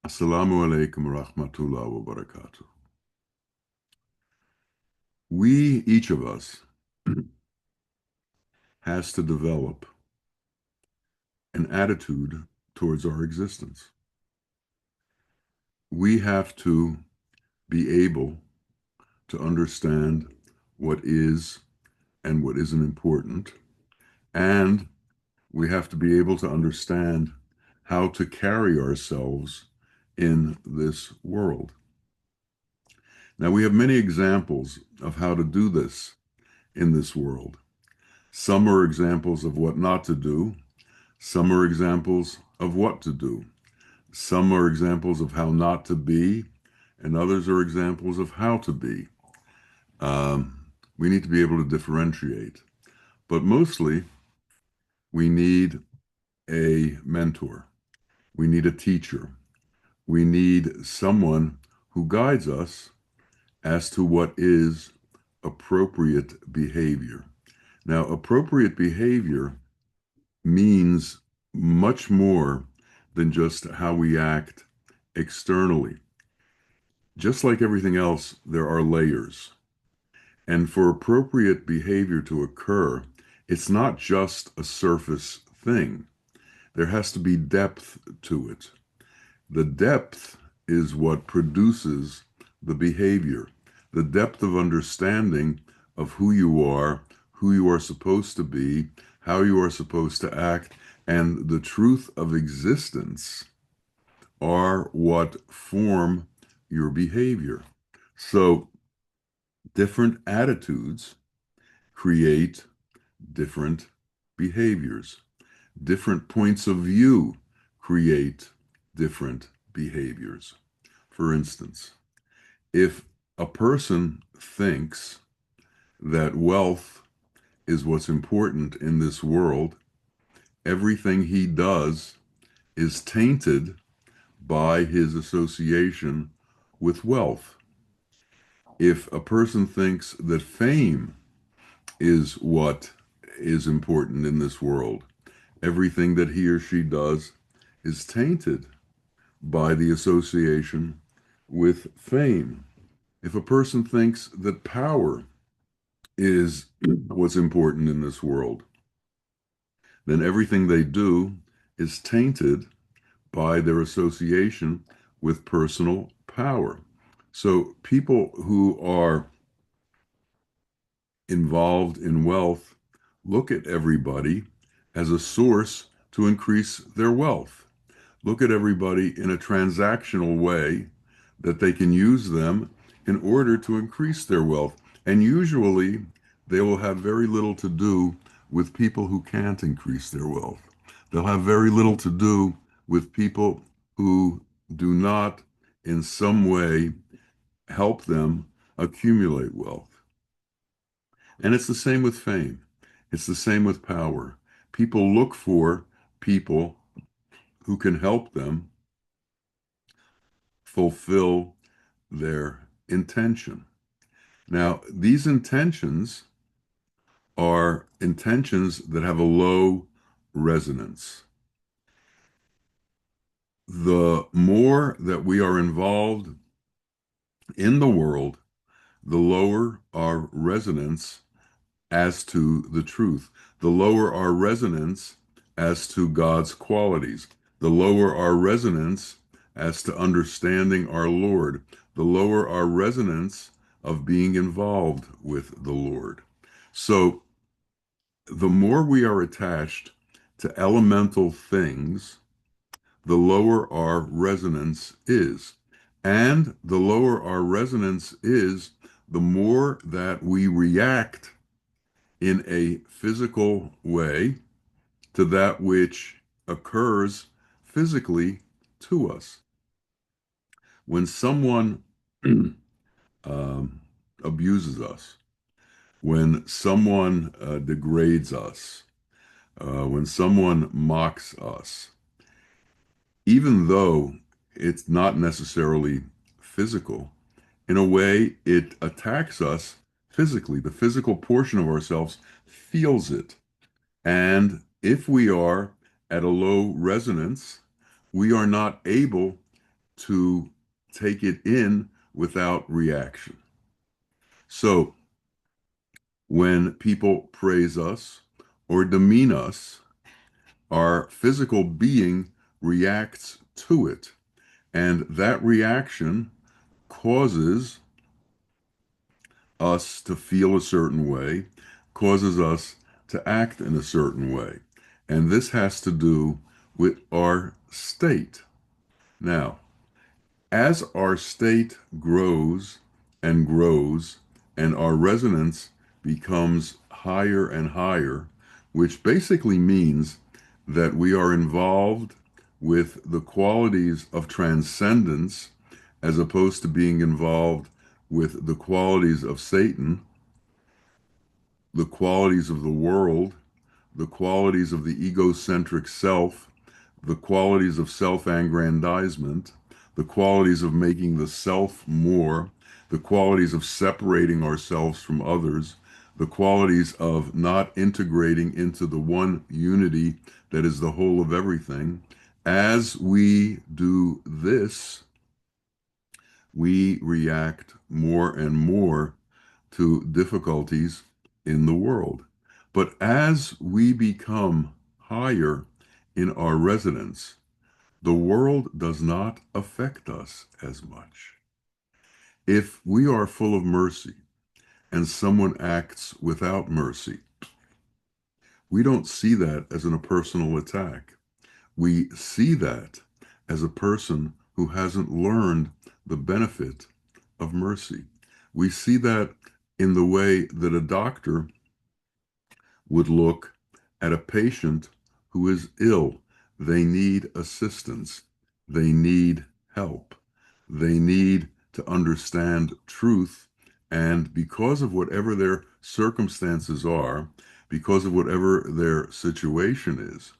Assalamu alaikum wa rahmatullah wa barakatuh. Each of us, has to develop an attitude towards our existence. We have to be able to understand what is and what isn't important, and we have to be able to understand how to carry ourselves in this world. Now, we have many examples of how to do this in this world. Some are examples of what not to do. Some are examples of what to do. Some are examples of how not to be, and others are examples of how to be. We need to be able to differentiate. But mostly, we need a mentor. We need a teacher. We need someone who guides us as to what is appropriate behavior. Now, appropriate behavior means much more than just how we act externally. Just like everything else, there are layers. And for appropriate behavior to occur, it's not just a surface thing. There has to be depth to it. The depth is what produces the behavior. The depth of understanding of who you are supposed to be, how you are supposed to act, and the truth of existence are what form your behavior. So, different attitudes create different behaviors. Different points of view create different behaviors. For instance, if a person thinks that wealth is what's important in this world, everything he does is tainted by his association with wealth. If a person thinks that fame is what is important in this world, everything that he or she does is tainted by the association with fame. If a person thinks that power is what's important in this world, then everything they do is tainted by their association with personal power. So people who are involved in wealth look at everybody as a source to increase their wealth. Look at everybody in a transactional way that they can use them in order to increase their wealth. And usually they will have very little to do with people who can't increase their wealth. They'll have very little to do with people who do not, in some way, help them accumulate wealth. And it's the same with fame. It's the same with power. People look for people who can help them fulfill their intention. Now, these intentions are intentions that have a low resonance. The more that we are involved in the world, the lower our resonance as to the truth, the lower our resonance as to God's qualities, the lower our resonance as to understanding our Lord, the lower our resonance of being involved with the Lord. So the more we are attached to elemental things, the lower our resonance is. And the lower our resonance is, the more that we react in a physical way to that which occurs physically to us. When someone um, abuses us, when someone degrades us, when someone mocks us, even though it's not necessarily physical, in a way it attacks us physically. The physical portion of ourselves feels it. And if we are at a low resonance, we are not able to take it in without reaction. So when people praise us or demean us, our physical being reacts to it. And that reaction causes us to feel a certain way, causes us to act in a certain way. And this has to do with our state. Now, as our state grows and grows, and our resonance becomes higher and higher, which basically means that we are involved with the qualities of transcendence as opposed to being involved with the qualities of Satan, the qualities of the world, the qualities of the egocentric self, the qualities of self aggrandizement, the qualities of making the self more, the qualities of separating ourselves from others, the qualities of not integrating into the one unity that is the whole of everything. As we do this, we react more and more to difficulties in the world. But as we become higher in our resonance, the world does not affect us as much. If we are full of mercy and someone acts without mercy, we don't see that as a personal attack. We see that as a person who hasn't learned the benefit of mercy. We see that in the way that a doctor would look at a patient who is ill. They need assistance. They need help. They need to understand truth. And because of whatever their circumstances are, because of whatever their situation is,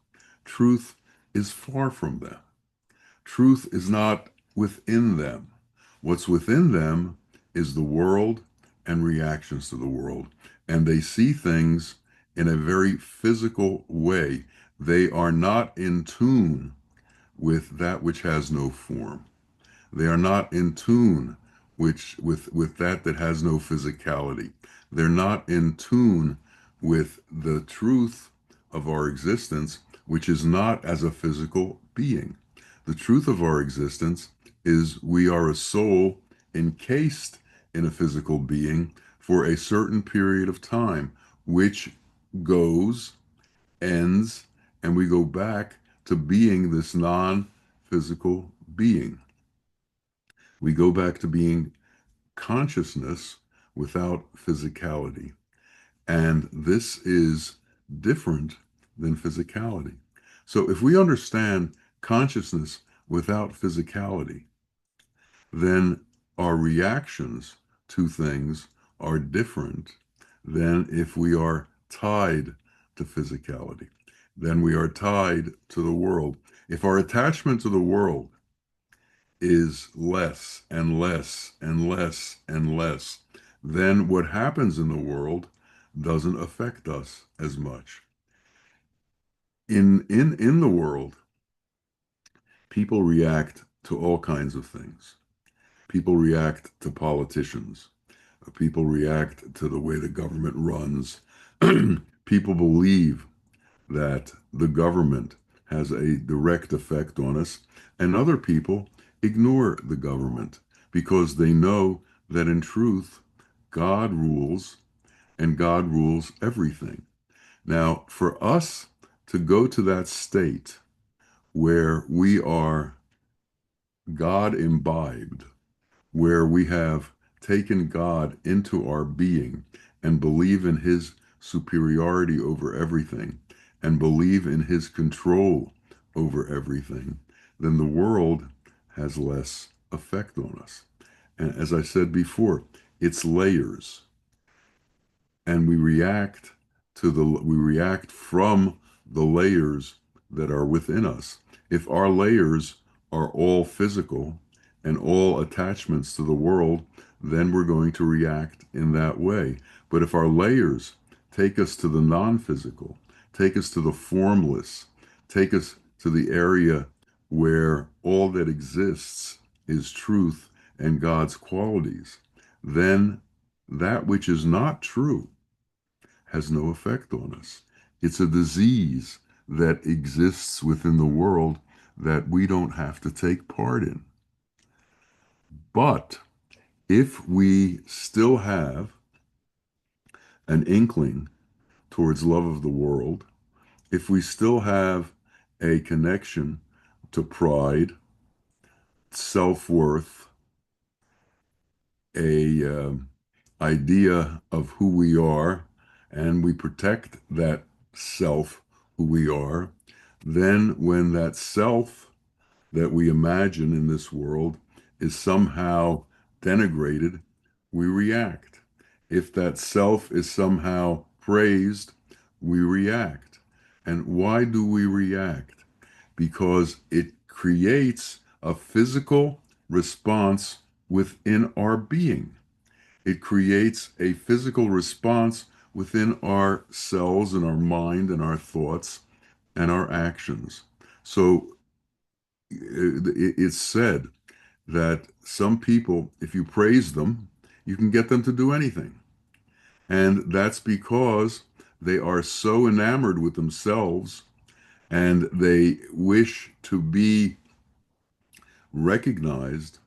truth is far from them. Truth is not within them. What's within them is the world and reactions to the world. And they see things in a very physical way. They are not in tune with that which has no form. They are not in tune with that has no physicality. They're not in tune with the truth of our existence, which is not as a physical being. The truth of our existence is we are a soul encased in a physical being for a certain period of time, which goes, ends, and we go back to being this non physical being. We go back to being consciousness without physicality. And this is different than physicality. So if we understand consciousness without physicality, then our reactions to things are different than if we are tied to physicality. Then we are tied to the world. If our attachment to the world is less and less and less and less, then what happens in the world doesn't affect us as much. In the world, people react to all kinds of things. People react to politicians. People react to the way the government runs. People believe that the government has a direct effect on us, and other people ignore the government because they know that in truth, God rules and God rules everything. Now, for us to go to that state where we are God imbibed, where we have taken God into our being and believe in his superiority over everything and believe in his control over everything, then the world has less effect on us. And as I said before, it's layers. And we react from the layers that are within us. If our layers are all physical and all attachments to the world, then we're going to react in that way. But if our layers take us to the non-physical, take us to the formless, take us to the area where all that exists is truth and God's qualities, then that which is not true has no effect on us. It's a disease that exists within the world that we don't have to take part in. But if we still have an inkling towards love of the world, if we still have a connection to pride, self-worth, a idea of who we are, and we protect that self, who we are, then when that self that we imagine in this world is somehow denigrated, we react. If that self is somehow praised, we react. And why do we react? Because it creates a physical response within our being. It creates a physical response within our cells and our mind and our thoughts and our actions. So it's said that some people, if you praise them, you can get them to do anything. And that's because they are so enamored with themselves and they wish to be recognized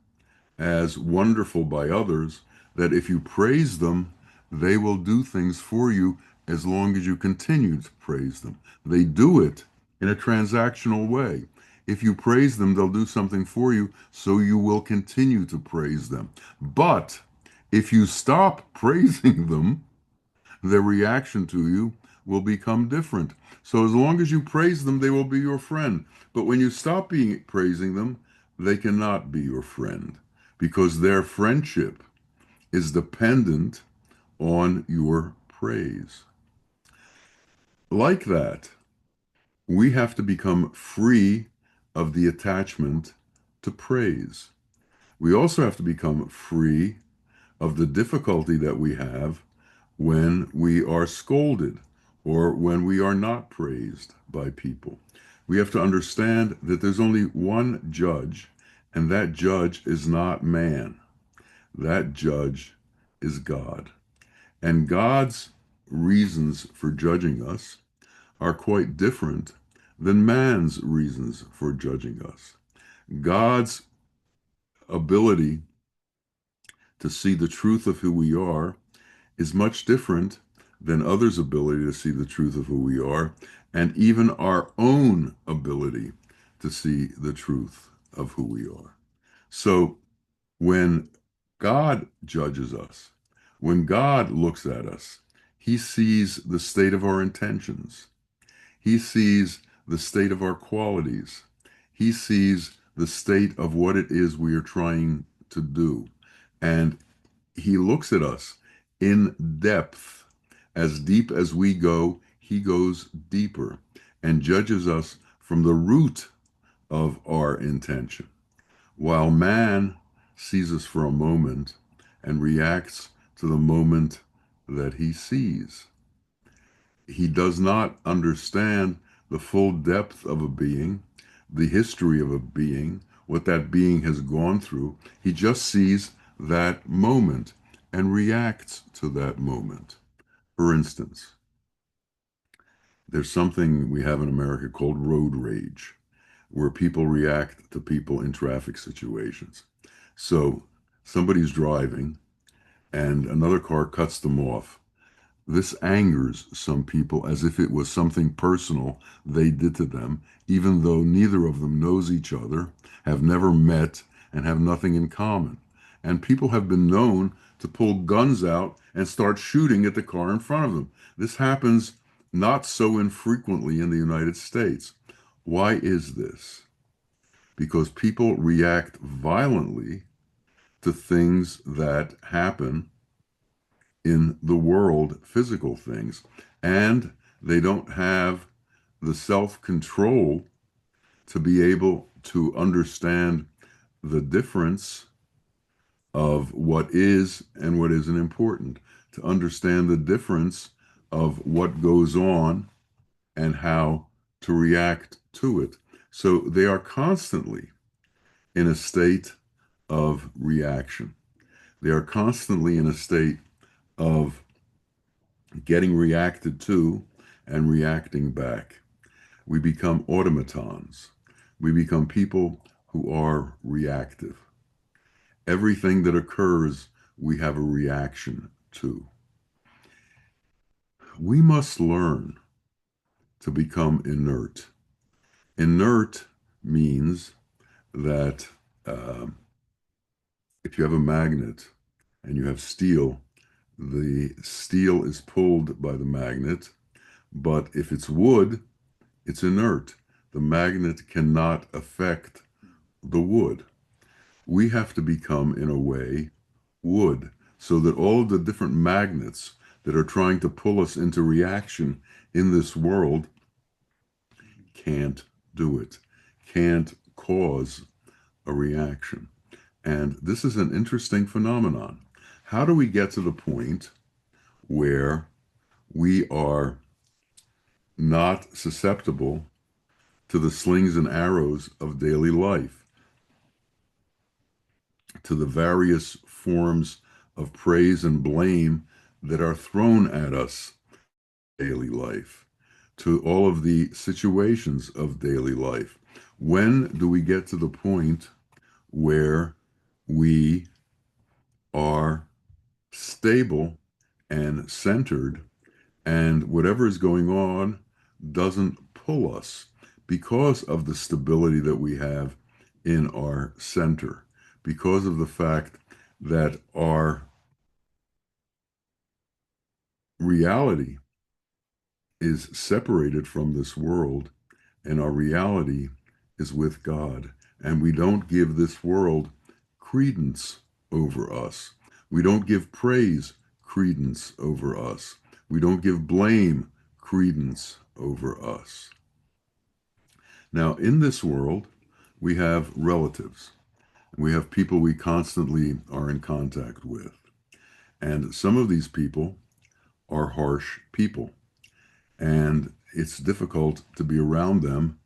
as wonderful by others that if you praise them, they will do things for you as long as you continue to praise them. They do it in a transactional way. If you praise them, they'll do something for you, so you will continue to praise them. But if you stop praising them, their reaction to you will become different. So as long as you praise them, they will be your friend. But when you stop praising them, they cannot be your friend because their friendship is dependent on your praise. Like that, we have to become free of the attachment to praise. We also have to become free of the difficulty that we have when we are scolded or when we are not praised by people. We have to understand that there's only one judge, and that judge is not man. That judge is God. And God's reasons for judging us are quite different than man's reasons for judging us. God's ability to see the truth of who we are is much different than others' ability to see the truth of who we are, and even our own ability to see the truth of who we are. So when God judges us, when God looks at us, he sees the state of our intentions. He sees the state of our qualities. He sees the state of what it is we are trying to do. And he looks at us in depth. As deep as we go, he goes deeper and judges us from the root of our intention. While man sees us for a moment and reacts to the moment that he sees, he does not understand the full depth of a being, the history of a being, what that being has gone through. He just sees that moment and reacts to that moment. For instance, there's something we have in America called road rage, where people react to people in traffic situations. So somebody's driving and another car cuts them off. This angers some people as if it was something personal they did to them, even though neither of them knows each other, have never met, and have nothing in common. And people have been known to pull guns out and start shooting at the car in front of them. This happens not so infrequently in the United States. Why is this? Because people react violently to things that happen in the world, physical things, and they don't have the self-control to be able to understand the difference of what is and what isn't important, to understand the difference of what goes on and how to react to it. So they are constantly in a state of reaction. They are constantly in a state of getting reacted to and reacting back. We become automatons. We become people who are reactive. Everything that occurs, we have a reaction to. We must learn to become inert. Inert means that if you have a magnet and you have steel, the steel is pulled by the magnet, but if it's wood, it's inert. The magnet cannot affect the wood. We have to become, in a way, wood, so that all of the different magnets that are trying to pull us into reaction in this world can't do it, can't cause a reaction. And this is an interesting phenomenon. How do we get to the point where we are not susceptible to the slings and arrows of daily life, to the various forms of praise and blame that are thrown at us in daily life, to all of the situations of daily life? When do we get to the point where we are stable and centered, and whatever is going on doesn't pull us because of the stability that we have in our center, because of the fact that our reality is separated from this world and our reality is with God. And we don't give this world credence over us. We don't give praise credence over us. We don't give blame credence over us. Now, in this world, we have relatives. We have people we constantly are in contact with. And some of these people are harsh people. And it's difficult to be around them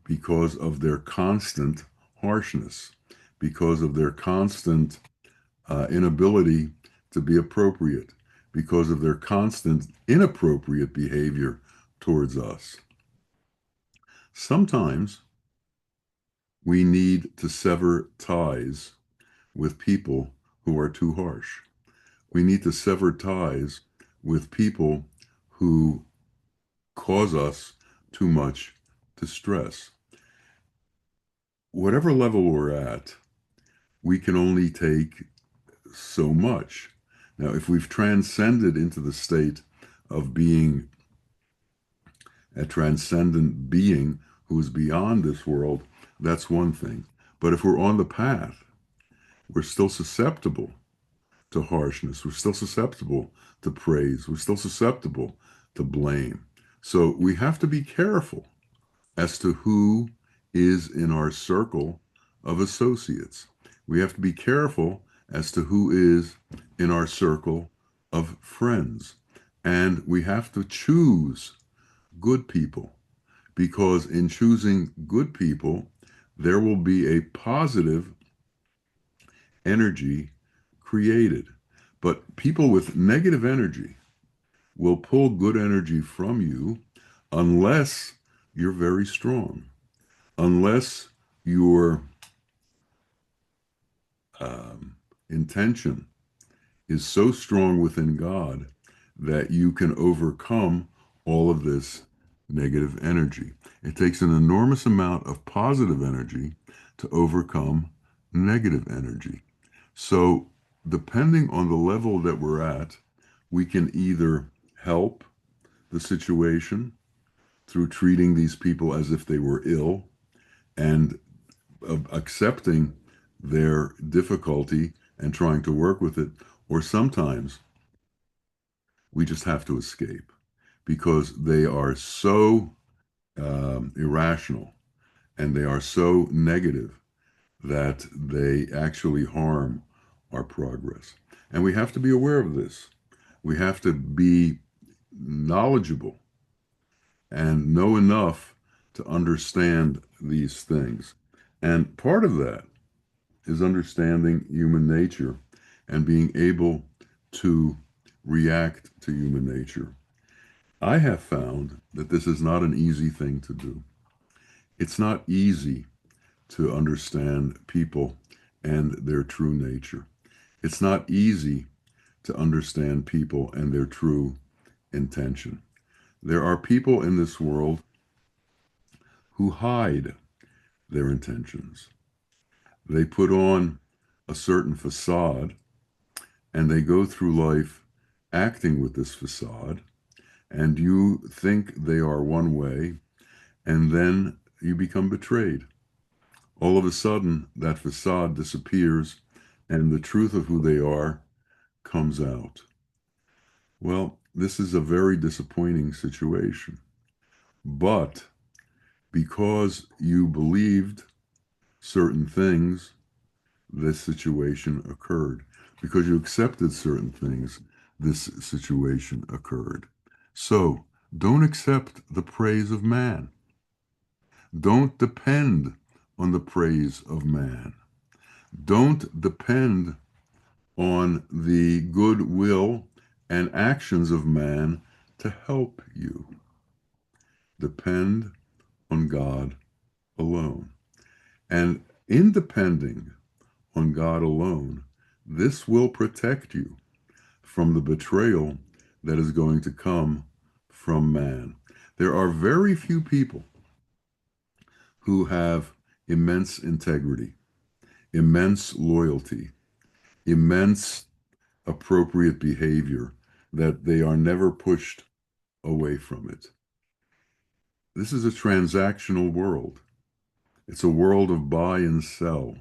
because of their constant harshness, because of their constant inability to be appropriate, because of their constant inappropriate behavior towards us. Sometimes we need to sever ties with people who are too harsh. We need to sever ties with people who cause us too much distress. Whatever level we're at, we can only take so much. Now, if we've transcended into the state of being a transcendent being who is beyond this world, that's one thing. But if we're on the path, we're still susceptible to harshness. We're still susceptible to praise. We're still susceptible to blame. So we have to be careful as to who is in our circle of associates. We have to be careful as to who is in our circle of friends. And we have to choose good people, because in choosing good people, there will be a positive energy created. But people with negative energy will pull good energy from you unless you're very strong, unless your intention is so strong within God that you can overcome all of this negative energy. It takes an enormous amount of positive energy to overcome negative energy. So, depending on the level that we're at, we can either help the situation through treating these people as if they were ill and accepting their difficulty and trying to work with it, or sometimes we just have to escape because they are so irrational and they are so negative that they actually harm our progress. And we have to be aware of this. We have to be knowledgeable and know enough to understand these things. And part of that is understanding human nature and being able to react to human nature. I have found that this is not an easy thing to do. It's not easy to understand people and their true nature. It's not easy to understand people and their true intention. There are people in this world who hide their intentions. They put on a certain facade and they go through life acting with this facade, and you think they are one way, and then you become betrayed. All of a sudden, that facade disappears, and the truth of who they are comes out. Well, this is a very disappointing situation. But because you believed certain things, this situation occurred. Because you accepted certain things, this situation occurred. So don't accept the praise of man. Don't depend on the praise of man. Don't depend on the goodwill and actions of man to help you. Depend on God alone. And in depending on God alone, this will protect you from the betrayal that is going to come from man. There are very few people who have immense integrity, immense loyalty, immense appropriate behavior, that they are never pushed away from it. This is a transactional world. It's a world of buy and sell.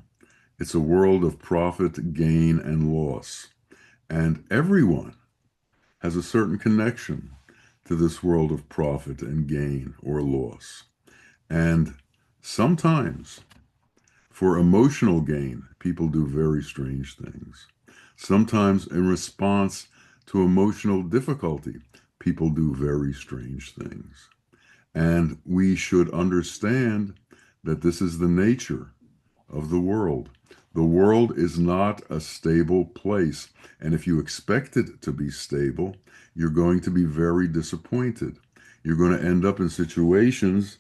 It's a world of profit, gain, and loss. And everyone has a certain connection to this world of profit and gain or loss. And sometimes, for emotional gain, people do very strange things. Sometimes, in response to emotional difficulty, people do very strange things. And we should understand that this is the nature of the world. The world is not a stable place. And if you expect it to be stable, you're going to be very disappointed. You're going to end up in situations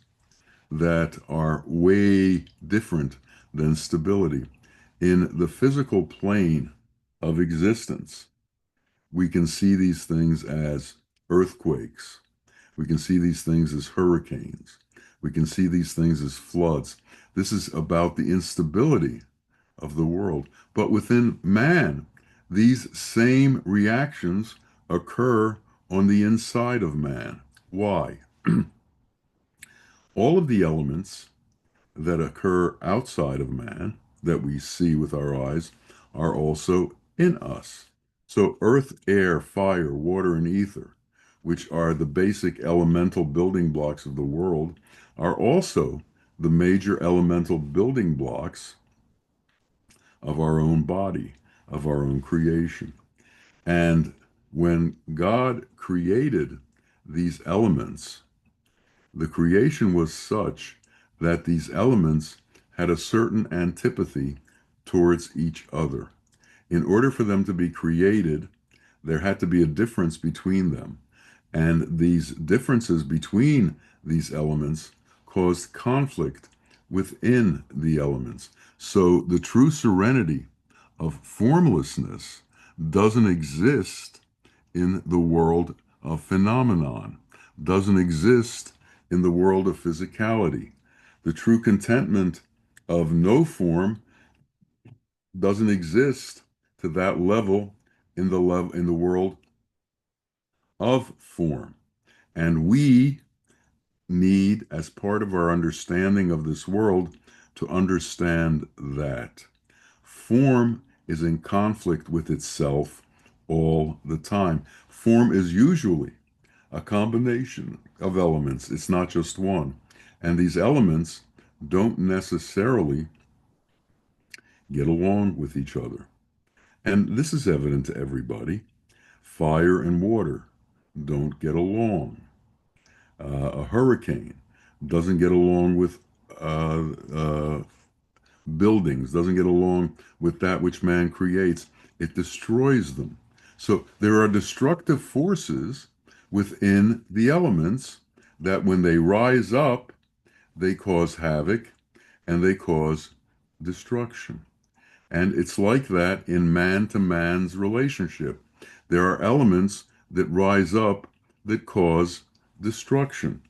that are way different than stability. In the physical plane of existence, we can see these things as earthquakes. We can see these things as hurricanes. We can see these things as floods. This is about the instability of the world. But within man, these same reactions occur on the inside of man. Why? All of the elements that occur outside of man, that we see with our eyes, are also in us. So earth, air, fire, water, and ether, which are the basic elemental building blocks of the world, are also the major elemental building blocks of our own body, of our own creation. And when God created these elements, the creation was such that these elements had a certain antipathy towards each other. In order for them to be created, there had to be a difference between them. And these differences between these elements caused conflict within the elements. So the true serenity of formlessness doesn't exist in the world of phenomenon, doesn't exist in the world of physicality. The true contentment of no form doesn't exist to that level in the world of form. And we need, as part of our understanding of this world, to understand that form is in conflict with itself all the time. Form is usually a combination of elements, it's not just one. And these elements don't necessarily get along with each other. And this is evident to everybody. Fire and water don't get along. A hurricane doesn't get along with uh, uh, buildings, doesn't get along with that which man creates, it destroys them. So there are destructive forces within the elements that when they rise up, they cause havoc and they cause destruction. And it's like that in man to man's relationship. There are elements that rise up that cause destruction.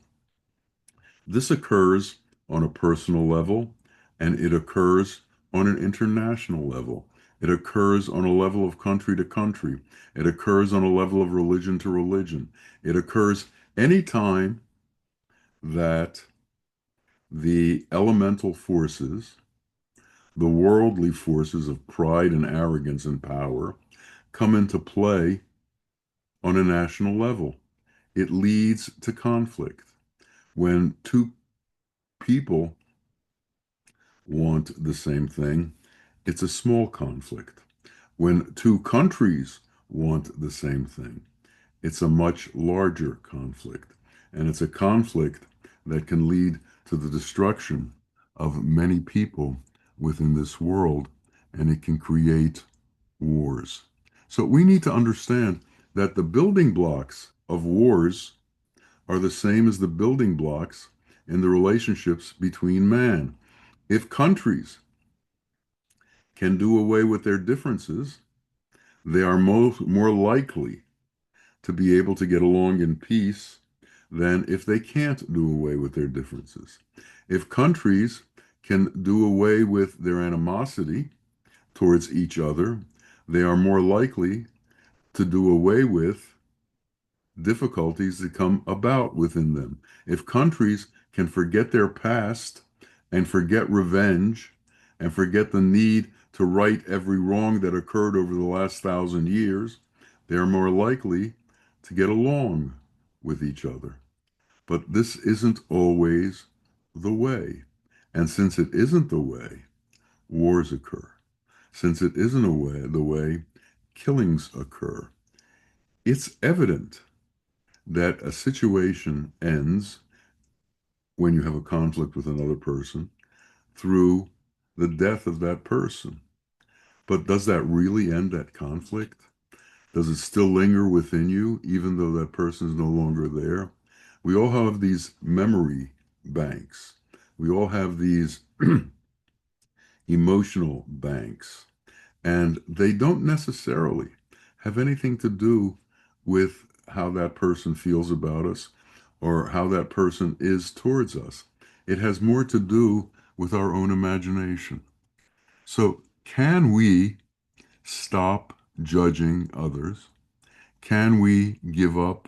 This occurs on a personal level and it occurs on an international level. It occurs on a level of country to country. It occurs on a level of religion to religion. It occurs anytime that the elemental forces, the worldly forces of pride and arrogance and power, come into play on a national level. It leads to conflict. When two people want the same thing, it's a small conflict. When two countries want the same thing, it's a much larger conflict. And it's a conflict that can lead to the destruction of many people within this world, and it can create wars. So we need to understand that the building blocks of wars are the same as the building blocks in the relationships between man. If countries can do away with their differences, they are more likely to be able to get along in peace than if they can't do away with their differences. If countries can do away with their animosity towards each other, they are more likely to do away with difficulties that come about within them. If countries can forget their past and forget revenge and forget the need to right every wrong that occurred over the last 1,000 years, they are more likely to get along with each other. But this isn't always the way. And since it isn't the way, wars occur. Since it isn't the way, killings occur. It's evident that a situation ends when you have a conflict with another person through the death of that person. But does that really end that conflict? Does it still linger within you, even though that person is no longer there? We all have these memory banks. We all have these emotional banks, and they don't necessarily have anything to do with how that person feels about us or how that person is towards us. It has more to do with our own imagination. So, can we stop judging others? Can we give up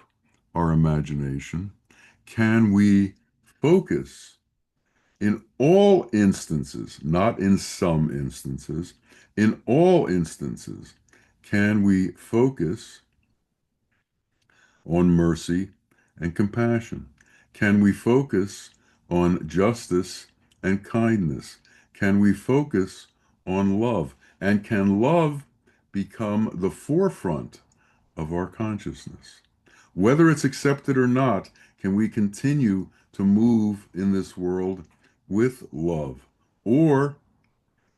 our imagination? Can we focus in all instances, not in some instances, in all instances, can we focus on mercy and compassion? Can we focus on justice and kindness? Can we focus on love? And can love become the forefront of our consciousness? Whether it's accepted or not, can we continue to move in this world with love? Or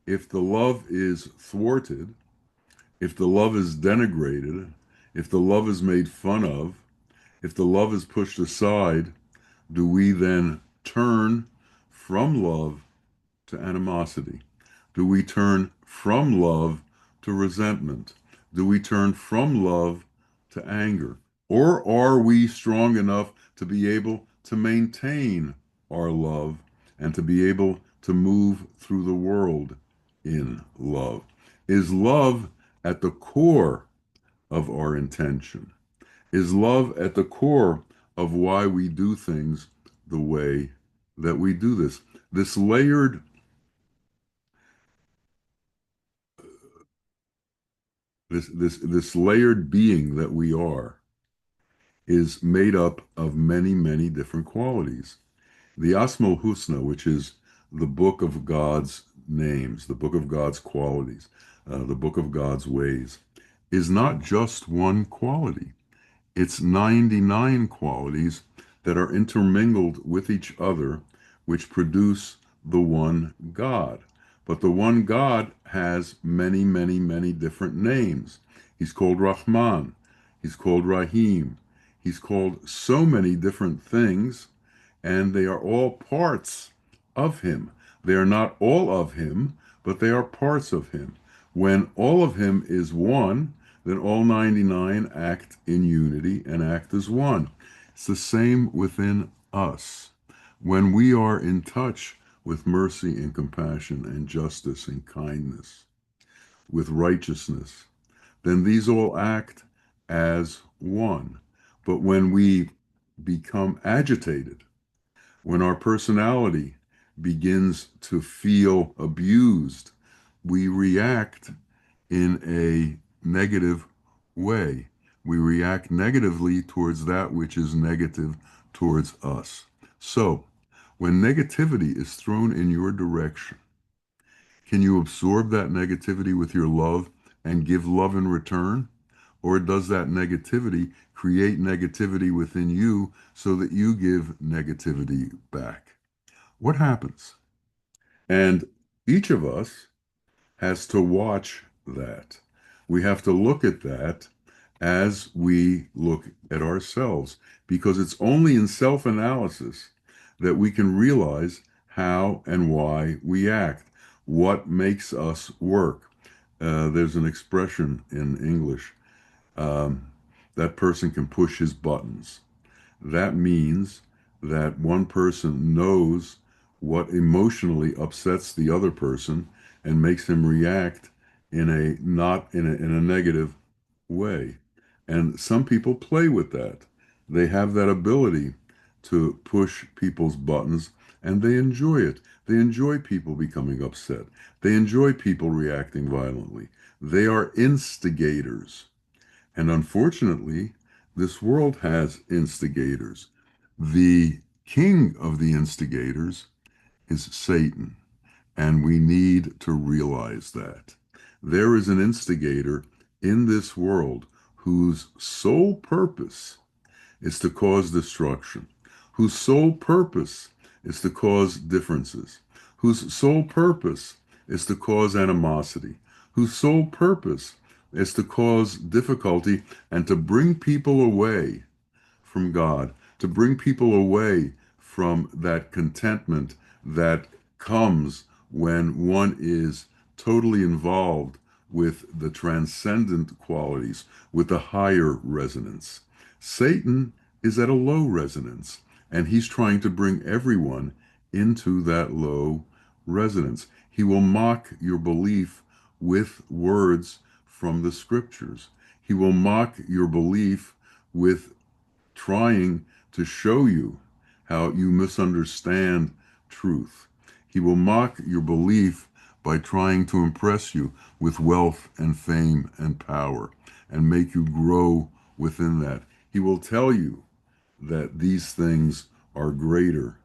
if the love is thwarted, if the love is denigrated, if the love is made fun of, if the love is pushed aside, do we then turn from love to animosity? Do we turn from love to resentment? Do we turn from love to anger? Or are we strong enough to be able to maintain our love and to be able to move through the world in love? Is love at the core of our intention? Is love at the core of why we do things the way that we do this? This layered this layered being that we are is made up of many, many different qualities. The Asmaul Husna, which is the book of God's names, the book of God's qualities, the book of God's ways, is not just one quality. It's 99 qualities that are intermingled with each other, which produce the one God. But the one God has many, many, many different names. He's called Rahman. He's called Rahim. He's called so many different things, and they are all parts of him. They are not all of him, but they are parts of him. When all of him is one, then all 99 act in unity and act as one. It's the same within us. When we are in touch with mercy and compassion and justice and kindness, with righteousness, then these all act as one. But when we become agitated, when our personality begins to feel abused, we react in a negative way. We react negatively towards that which is negative towards us. So, when negativity is thrown in your direction, can you absorb that negativity with your love and give love in return? Or does that negativity create negativity within you so that you give negativity back? What happens? And each of us has to watch that. We have to look at that as we look at ourselves, because it's only in self analysis that we can realize how and why we act, what makes us work. There's an expression in English, um, that person can push his buttons. That means that one person knows what emotionally upsets the other person and makes him react in a not in a negative way. And some people play with that. They have that ability to push people's buttons and they enjoy it. They enjoy people becoming upset. They enjoy people reacting violently. They are instigators. And unfortunately, this world has instigators. The king of the instigators is Satan, and we need to realize that. There is an instigator in this world whose sole purpose is to cause destruction, whose sole purpose is to cause differences, whose sole purpose is to cause animosity, whose sole purpose is to cause difficulty and to bring people away from God, to bring people away from that contentment that comes when one is totally involved with the transcendent qualities, with the higher resonance. Satan is at a low resonance, and he's trying to bring everyone into that low resonance. He will mock your belief with words from the scriptures. He will mock your belief with trying to show you how you misunderstand truth. He will mock your belief by trying to impress you with wealth and fame and power and make you grow within that. He will tell you that these things are greater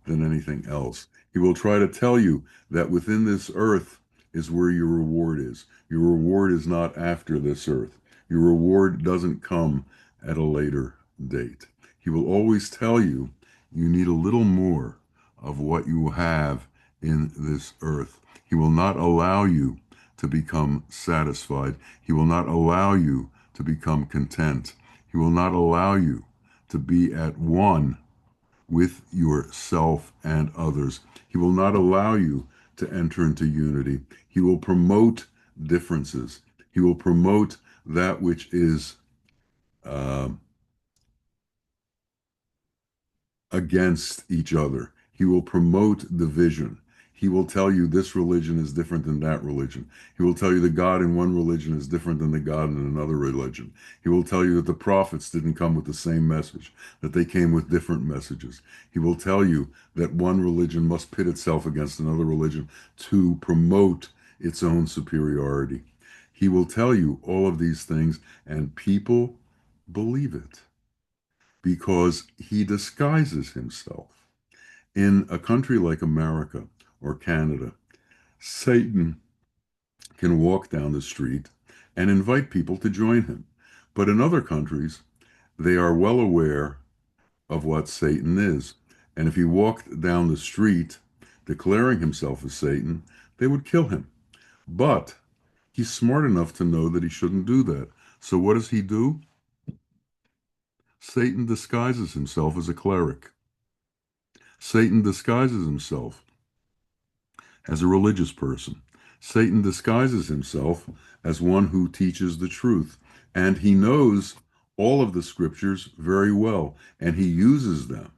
than anything else. He will try to tell you that within this earth is where your reward is. Your reward is not after this earth. Your reward doesn't come at a later date. He will always tell you you need a little more of what you have in this earth. He will not allow you to become satisfied. He will not allow you to become content. He will not allow you to be at one with yourself and others. He will not allow you to enter into unity. He will promote differences. He will promote that which is uh, against each other. He will promote division. He will tell you this religion is different than that religion. He will tell you the God in one religion is different than the God in another religion. He will tell you that the prophets didn't come with the same message, that they came with different messages. He will tell you that one religion must pit itself against another religion to promote its own superiority. He will tell you all of these things, and people believe it because he disguises himself. In a country like America or Canada, Satan can walk down the street and invite people to join him. But in other countries, they are well aware of what Satan is. And if he walked down the street declaring himself as Satan, they would kill him. But he's smart enough to know that he shouldn't do that. So what does he do? Satan disguises himself as a cleric. Satan disguises himself as a religious person. Satan disguises himself as one who teaches the truth. And he knows all of the scriptures very well, and he uses them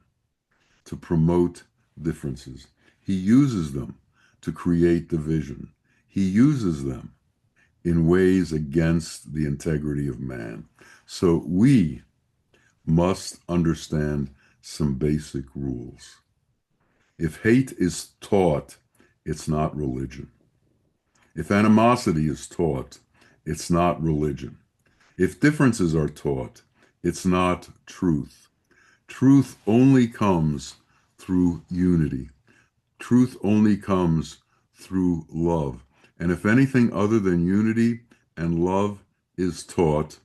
to promote differences. He uses them to create division. He uses them in ways against the integrity of man. So we must understand some basic rules. If hate is taught, it's not religion. If animosity is taught, it's not religion. If differences are taught, it's not truth. Truth only comes through unity. Truth only comes through love. And if anything other than unity and love is taught,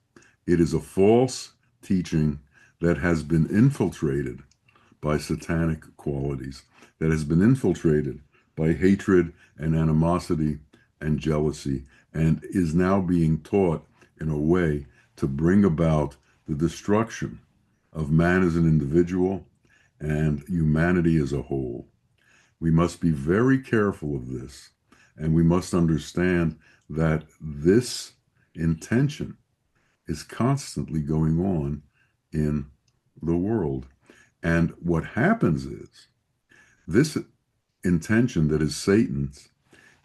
it is a false teaching that has been infiltrated by satanic qualities, that has been infiltrated by hatred and animosity and jealousy, and is now being taught in a way to bring about the destruction of man as an individual and humanity as a whole. We must be very careful of this, and we must understand that this intention is constantly going on in the world. And what happens is this intention that is Satan's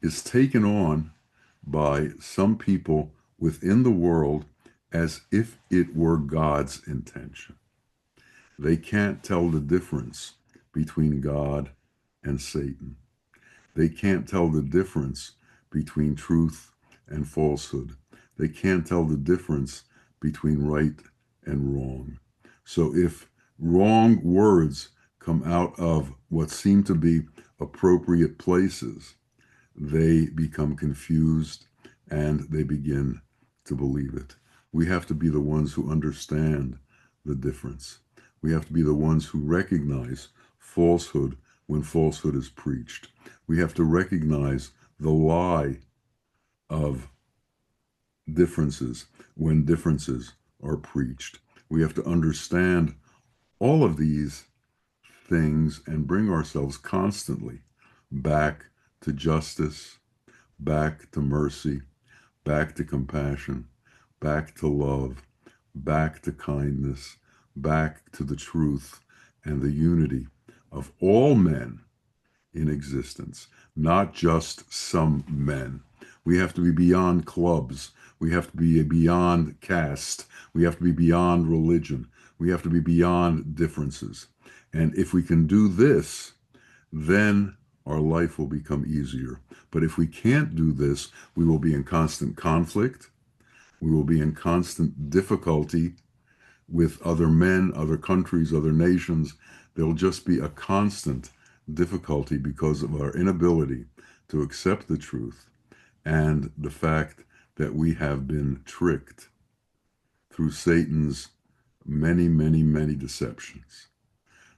is taken on by some people within the world as if it were God's intention. They can't tell the difference between God and Satan. They can't tell the difference between truth and falsehood. They can't tell the difference between right and wrong. So if wrong words come out of what seem to be appropriate places, they become confused and they begin to believe it. We have to be the ones who understand the difference. We have to be the ones who recognize falsehood when falsehood is preached. We have to recognize the lie of differences when differences are preached. We have to understand all of these things and bring ourselves constantly back to justice, back to mercy, back to compassion, back to love, back to kindness, back to the truth and the unity of all men in existence, not just some men. We have to be beyond clubs. We have to be beyond caste. We have to be beyond religion. We have to be beyond differences. And if we can do this, then our life will become easier. But if we can't do this, we will be in constant conflict. We will be in constant difficulty with other men, other countries, other nations. There'll just be a constant difficulty because of our inability to accept the truth and the fact that we have been tricked through Satan's many, many, many deceptions.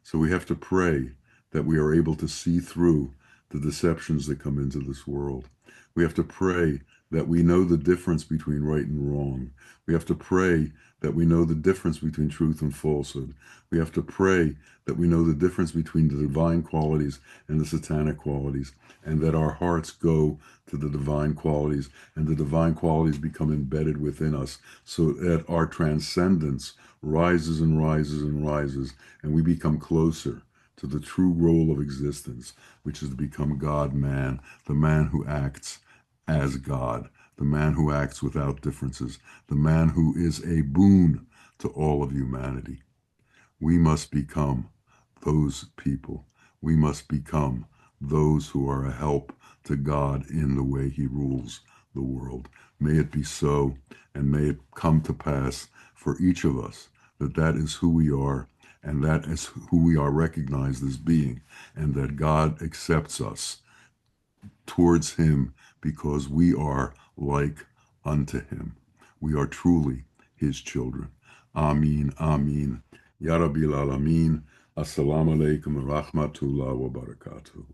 So we have to pray that we are able to see through the deceptions that come into this world. We have to pray that we know the difference between right and wrong. We have to pray that we know the difference between truth and falsehood. We have to pray that we know the difference between the divine qualities and the satanic qualities, and that our hearts go to the divine qualities, and the divine qualities become embedded within us, so that our transcendence rises and rises and rises, and we become closer to the true role of existence, which is to become God-man, the man who acts as God, the man who acts without differences, the man who is a boon to all of humanity. We must become those people. We must become those who are a help to God in the way he rules the world. May it be so, and may it come to pass for each of us that that is who we are, and that is who we are recognized as being, and that God accepts us towards him because we are like unto him. We are truly his children. Amin, amin. Ya Rabbil Alameen. Assalamu alaikum wa rahmatullah wa barakatuh.